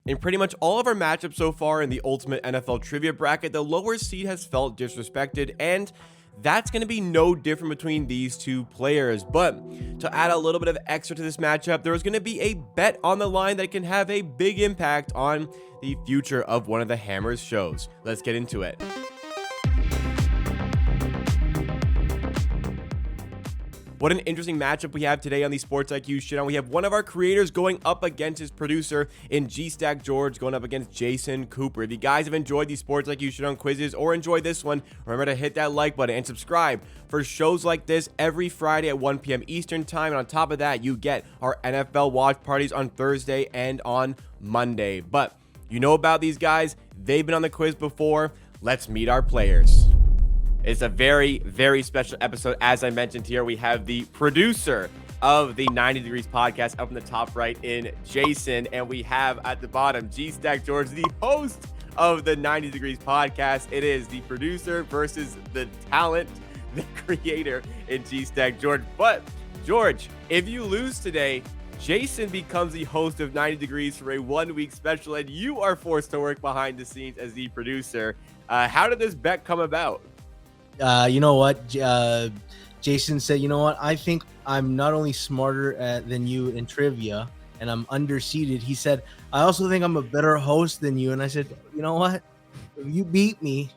In pretty much all of our matchups so far in the Ultimate NFL Trivia Bracket, the lower seed has felt disrespected, and that's going to be no different between these two players. But to add a little bit of extra to this matchup, there is going to be a bet on the line that can have a big impact on the future of one of the Hammers shows. Let's get into it. What an interesting matchup we have today on the Sports IQ Showdown. We have one of our creators going up against his producer in G-Stack George going up against Jason Cooper. If you guys have enjoyed these Sports IQ Showdown quizzes or enjoyed this one, remember to hit that like button and subscribe for shows like this every Friday at 1 p.m. Eastern Time. And on top of that, you get our NFL watch parties on Thursday and on Monday. But you know about these guys. They've been on the quiz before. Let's meet our players. It's a very, very special episode. As I mentioned here, we have the producer of the 90 Degrees podcast up in the top right in Jason. And we have at the bottom, G-Stack George, the host of the 90 Degrees podcast. It is the producer versus the talent, the creator in G-Stack George. But George, if you lose today, Jason becomes the host of 90 Degrees for a 1-week special, and you are forced to work behind the scenes as the producer. How did this bet come about? You know what? Jason said, you know what? I think I'm not only smarter than you in trivia and I'm underseeded. He said, I also think I'm a better host than you. And I said, you know what? If you beat me,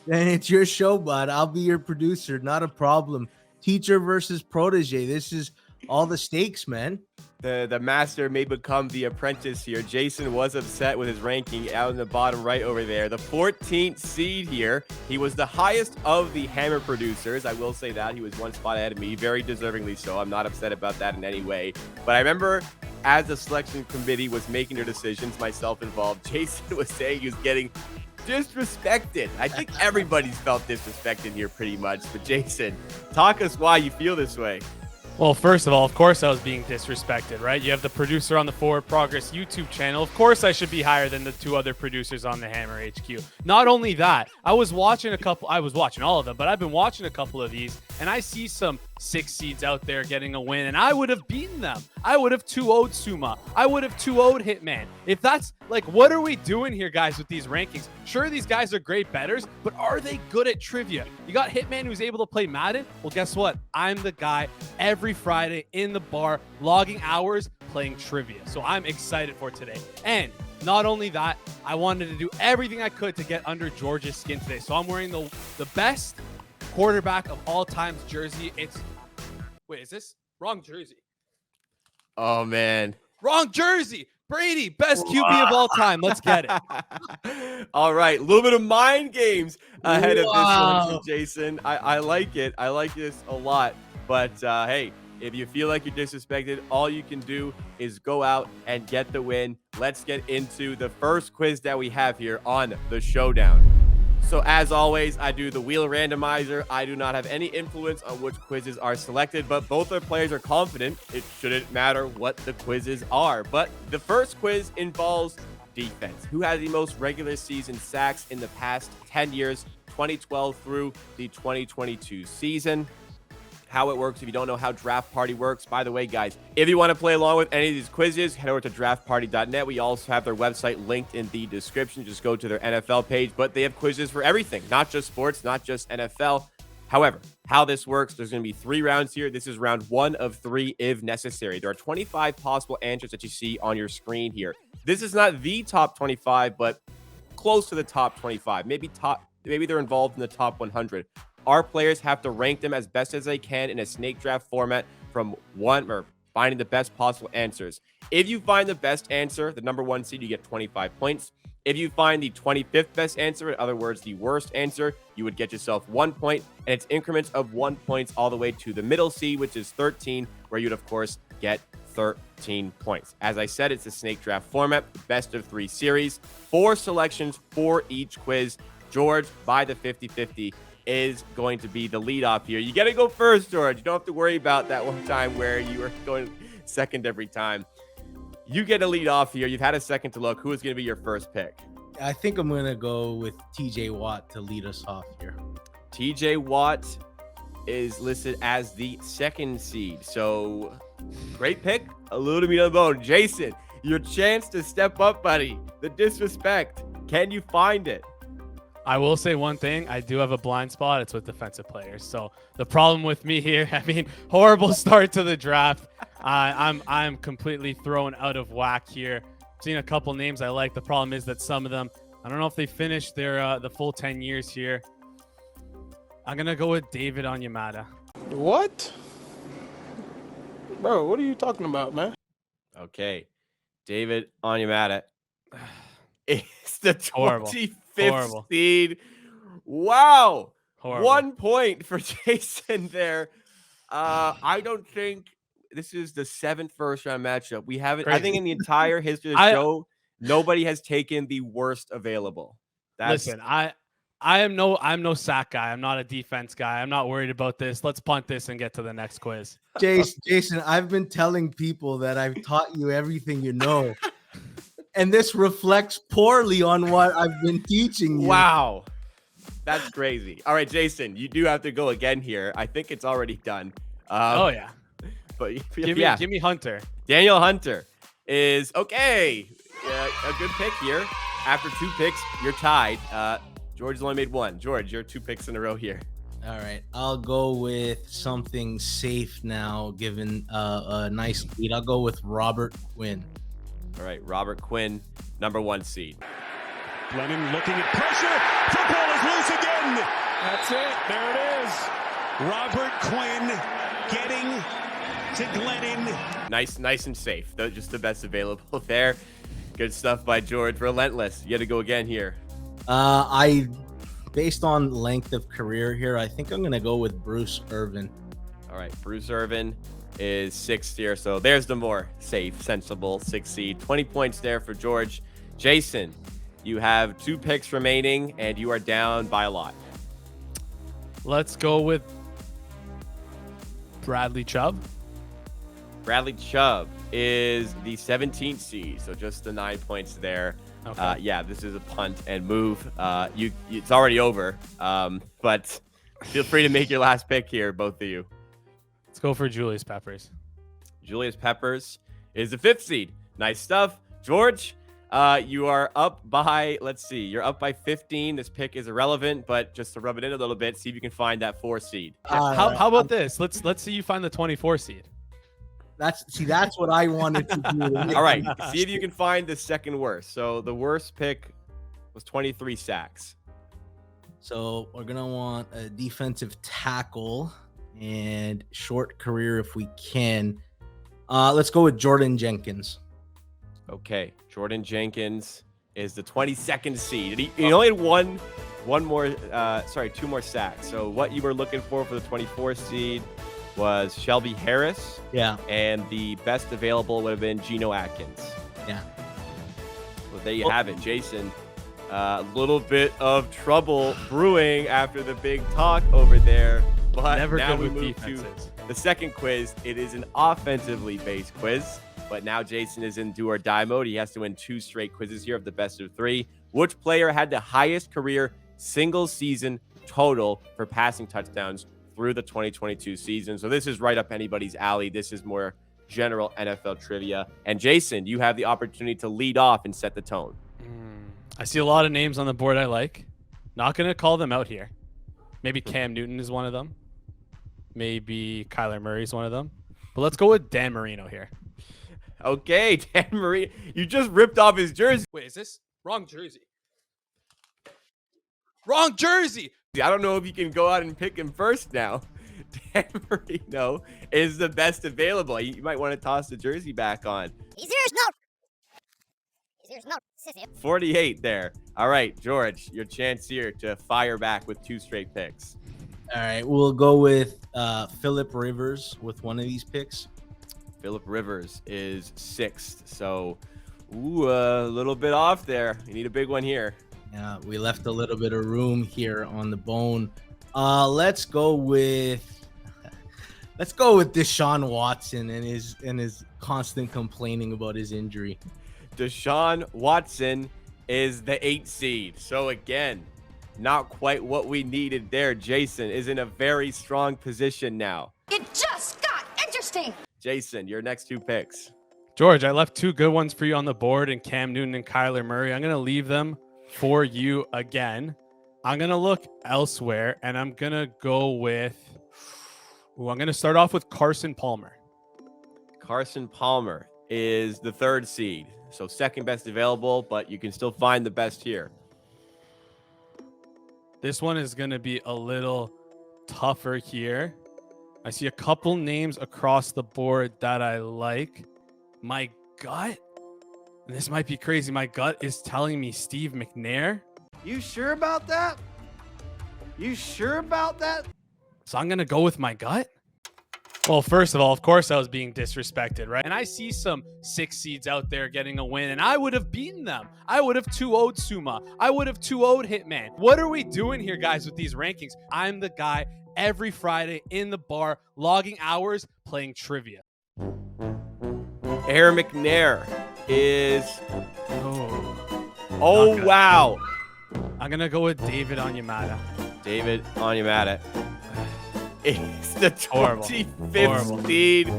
then it's your show, bud. I'll be your producer. Not a problem. Teacher versus protege. This is all the stakes, man. The master may become the apprentice here. Jason was upset with his ranking out in the bottom right over there. The 14th seed here. He was the highest of the Hammer producers. I will say that. He was one spot ahead of me, very deservingly so. I'm not upset about that in any way. But I remember as the selection committee was making their decisions, myself involved, Jason was saying he was getting disrespected. I think everybody's felt disrespected here pretty much. But Jason, talk us why you feel this way. Well, first of all, of course I was being disrespected, right? You have the producer on the Forward Progress YouTube channel. Of course I should be higher than the two other producers on the Hammer HQ. Not only that, I was watching all of them, but I've been watching a couple of these, and I see some 6 seeds out there getting a win, and I would have beaten them. I would have 2-0'd Suma. I would have 2-0'd Hitman. If that's, like, what are we doing here, guys, with these rankings? Sure, these guys are great bettors, but are they good at trivia? You got Hitman who's able to play Madden? Well, guess what? I'm the guy every Friday in the bar, logging hours, playing trivia. So I'm excited for today. And not only that, I wanted to do everything I could to get under George's skin today. So I'm wearing the best quarterback of all time's jersey. Wait, is this wrong jersey? Oh, man. Wrong jersey. Brady, best QB of all time. Let's get it. All right. A little bit of mind games ahead of this one, Jason. I like it. I like this a lot. But, hey, if you feel like you're disrespected, all you can do is go out and get the win. Let's get into the first quiz that we have here on the Showdown. So as always, I do the wheel randomizer. I do not have any influence on which quizzes are selected, but both our players are confident it shouldn't matter what the quizzes are. But the first quiz involves defense. Who has the most regular season sacks in the past 10 years, 2012 through the 2022 season? How it works if you don't know how Draft Party works. By the way, guys, if you want to play along with any of these quizzes, head over to draftparty.net. We also have their website linked in the description. Just go to their NFL page, but they have quizzes for everything, not just sports, not just NFL. However, how this works, there's going to be 3 rounds here. This is round 1 of 3 if necessary. There are 25 possible answers that you see on your screen here. This is not the top 25, but close to the top 25. Maybe they're involved in the top 100. Our players have to rank them as best as they can in a snake draft format from finding the best possible answers. If you find the best answer, the number 1 seed, you get 25 points. If you find the 25th best answer, in other words, the worst answer, you would get yourself 1 point, and it's increments of 1 point all the way to the middle seed, which is 13, where you'd, of course, get 13 points. As I said, it's a snake draft format, best of 3 series, 4 selections for each quiz. George, by the 50-50, is going to be the leadoff here. You got to go first, George. You don't have to worry about that one time where you were going second every time. You get a lead off here. You've had a second to look. Who is going to be your first pick? I think I'm going to go with TJ Watt to lead us off here. TJ Watt is listed as the 2nd seed. So great pick. A little meat on the bone. Jason, your chance to step up, buddy. The disrespect. Can you find it? I will say one thing. I do have a blind spot. It's with defensive players. So the problem with me here, I mean, horrible start to the draft. I'm completely thrown out of whack here. Seen a couple names I like. The problem is that some of them, I don't know if they finished their the full 10 years here. I'm gonna go with David Onyemata. What? Bro, what are you talking about, man? Okay. David Onyemata. It's the 25th Horrible. seed. Wow. Horrible. 1 point for Jason there. I don't think this is the 7th first-round matchup. We haven't. Crazy. I think in the entire history of the show, nobody has taken the worst available. Listen, I'm no sack guy. I'm not a defense guy. I'm not worried about this. Let's punt this and get to the next quiz. Jason, I've been telling people that I've taught you everything you know. And this reflects poorly on what I've been teaching you. Wow. That's crazy. All right, Jason, you do have to go again here. I think it's already done. Oh, yeah. But Give me Hunter. Daniel Hunter is okay. A good pick here. After 2 picks, you're tied. George has only made 1. George, you're 2 picks in a row here. All right, I'll go with something safe now, given a nice lead. I'll go with Robert Quinn. All right, Robert Quinn, number 1 seed. Glennon looking at pressure. Football is loose again. That's it. There it is. Robert Quinn getting to Glennon. Nice and safe. Just the best available there. Good stuff by George. Relentless. You got to go again here. Based on length of career here, I think I'm going to go with Bruce Irvin. All right, Bruce Irvin is 6th here. So there's the more safe, sensible 6th seed. 20 points there for George. Jason, you have 2 picks remaining, and you are down by a lot. Let's go with Bradley Chubb. Bradley Chubb is the 17th seed, so just the 9 points there. Okay. Yeah, this is a punt and move. It's already over, but feel free to make your last pick here, both of you. Let's go for Julius Peppers. Julius Peppers is the 5th seed. Nice stuff. George, you are up by, you're up by 15. This pick is irrelevant, but just to rub it in a little bit, see if you can find that 4 seed. How about this? Let's see you find the 24 seed. That's what I wanted to do. All right, see if you can find the second worst. So the worst pick was 23 sacks. So we're gonna want a defensive tackle and short career if we can. Let's go with Jordan Jenkins. Okay, Jordan Jenkins is the 22nd seed. He only had two more sacks. So what you were looking for the 24th seed was Shelby Harris. Yeah. And the best available would have been Geno Atkins. Yeah. Well, there you have it, Jason. A little bit of trouble brewing after the big talk over there. But Never now good we with move defenses. to the second quiz. It is an offensively based quiz. But now Jason is in do or die mode. He has to win 2 straight quizzes here of the best of 3. Which player had the highest career single season total for passing touchdowns through the 2022 season? So this is right up anybody's alley. This is more general NFL trivia. And Jason, you have the opportunity to lead off and set the tone. I see a lot of names on the board I like. Not going to call them out here. Maybe Cam Newton is one of them. Maybe Kyler Murray is one of them. But let's go with Dan Marino here. Okay, Dan Marino. You just ripped off his jersey. Wait, is this wrong jersey? Wrong jersey. I don't know if you can go out and pick him first now. Dan Marino is the best available. You might want to toss the jersey back on. He's yours, no. He's yours, no. 48 there. All right, George, your chance here to fire back with 2 straight picks. All right, we'll go with Phillip Rivers with one of these picks. Phillip Rivers is 6th. So, a little bit off there. You need a big one here. Yeah, we left a little bit of room here on the bone. Let's go with Deshaun Watson and his constant complaining about his injury. Deshaun Watson is the 8th seed. So again, not quite what we needed there. Jason is in a very strong position now. It just got interesting. Jason, your next 2 picks. George, I left 2 good ones for you on the board in Cam Newton and Kyler Murray. I'm going to leave them for you again. I'm going to look elsewhere, and I'm going to go with I'm going to start off with Carson Palmer. Carson Palmer is the 3rd seed. So second best available, but you can still find the best here. This one is going to be a little tougher here. I see a couple names across the board that I like. My gut, and this might be crazy, my gut is telling me Steve McNair. You sure about that? You sure about that? So I'm going to go with my gut. Well, first of all, of course, I was being disrespected, right? And I see some 6 seeds out there getting a win, and I would have beaten them. I would have 2-0'd Suma. I would have 2-0'd Hitman. What are we doing here, guys, with these rankings? I'm the guy every Friday in the bar, logging hours, playing trivia. Aaron McNair is... Oh, wow. I'm going to go with David Onyemata. David Onyemata. It's the Horrible. 25th seed.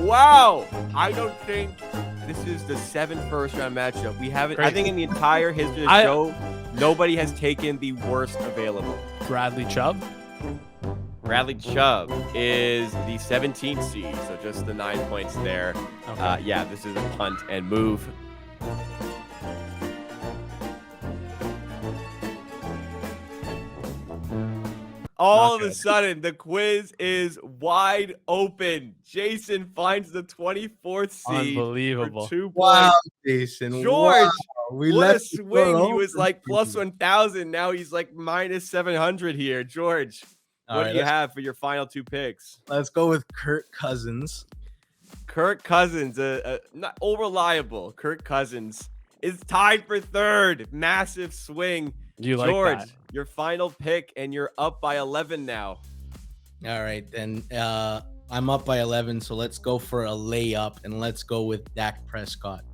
Wow. I don't think this is the 7th first-round matchup. We haven't... I think in the entire history of the show, nobody has taken the worst available. Bradley Chubb. Bradley Chubb is the 17th seed, so just the 9 points there. Okay. Yeah, this is a punt and move. All of a sudden, the quiz is wide open. Jason finds the 24th seed. Unbelievable. For 2 points. Wow, Jason. George, wow. what a swing. He was like plus 1,000. Now he's like minus 700 here. George, what do you have for your final 2 picks? Let's go with Kirk Cousins. Kirk Cousins, not reliable. Kirk Cousins is tied for 3rd. Massive swing. You like George, that? your final pick, and you're up by 11 now. All right, then I'm up by 11, so let's go for a layup, and let's go with Dak Prescott.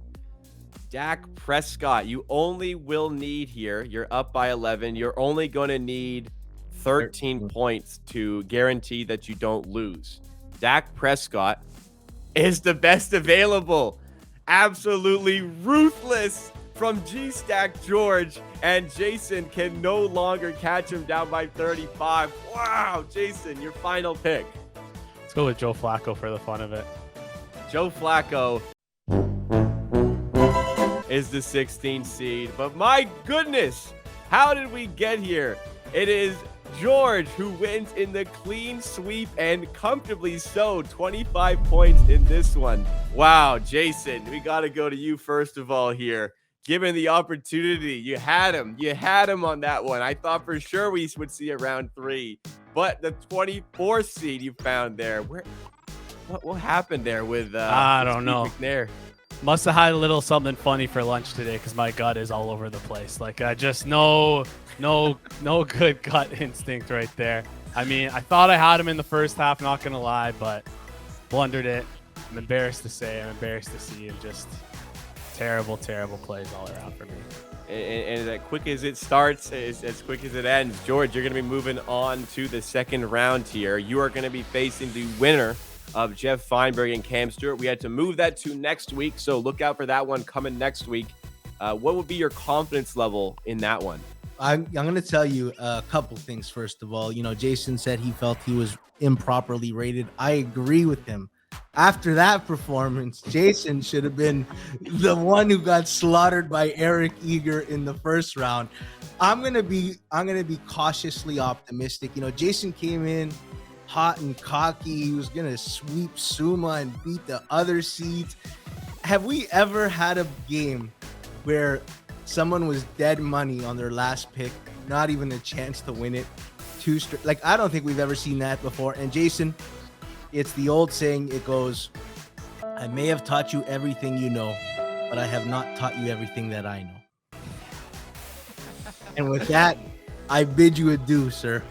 Dak Prescott, you only will need here. You're up by 11. You're only going to need 13 points to guarantee that you don't lose. Dak Prescott is the best available. Absolutely ruthless from G-Stack George, and Jason can no longer catch him down by 35. Wow, Jason, your final pick. Let's go with Joe Flacco for the fun of it. Joe Flacco is the 16th seed, but my goodness, how did we get here? It is George who wins in the clean sweep, and comfortably so, 25 points in this one. Wow, Jason, we got to go to you first of all here. Given the opportunity, you had him on that one. I thought for sure we would see a round 3, but the 24th seed you found there. What happened there with I don't know. McNair? Must have had a little something funny for lunch today, because my gut is all over the place. Like, I just no good gut instinct right there. I mean, I thought I had him in the first half, not gonna lie, but blundered it. I'm embarrassed to say, I'm embarrassed to see, and just terrible plays all around for me. And as quick as it starts, as quick as it ends. George, you're going to be moving on to the 2nd round here. You are going to be facing the winner of Jeff Feinberg and Cam Stewart. We had to move that to next week, so look out for that one coming next week. What would be your confidence level in that one? I'm going to tell you a couple things. First of all, Jason said he felt he was improperly rated. I agree with him. After that performance, Jason should have been the one who got slaughtered by Eric Eager in the 1st round. I'm gonna be cautiously optimistic. Jason came in hot and cocky. He was gonna sweep Suma and beat the other seeds. Have we ever had a game where someone was dead money on their last pick, not even a chance to win it? I don't think we've ever seen that before. And Jason, it's the old saying, it goes, I may have taught you everything you know, but I have not taught you everything that I know. And with that, I bid you adieu, sir.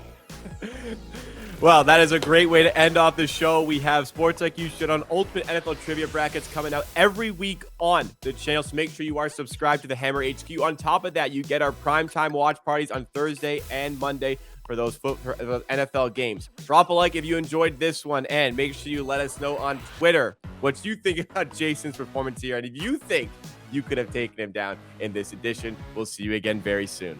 Well, that is a great way to end off the show. We have Sports IQ Showdown Ultimate NFL Trivia Brackets coming out every week on the channel, so make sure you are subscribed to the Hammer HQ. On top of that, you get our primetime watch parties on Thursday and Monday. for those NFL games. Drop a like if you enjoyed this one, and make sure you let us know on Twitter what you think about Jason's performance here, and if you think you could have taken him down in this edition. We'll see you again very soon.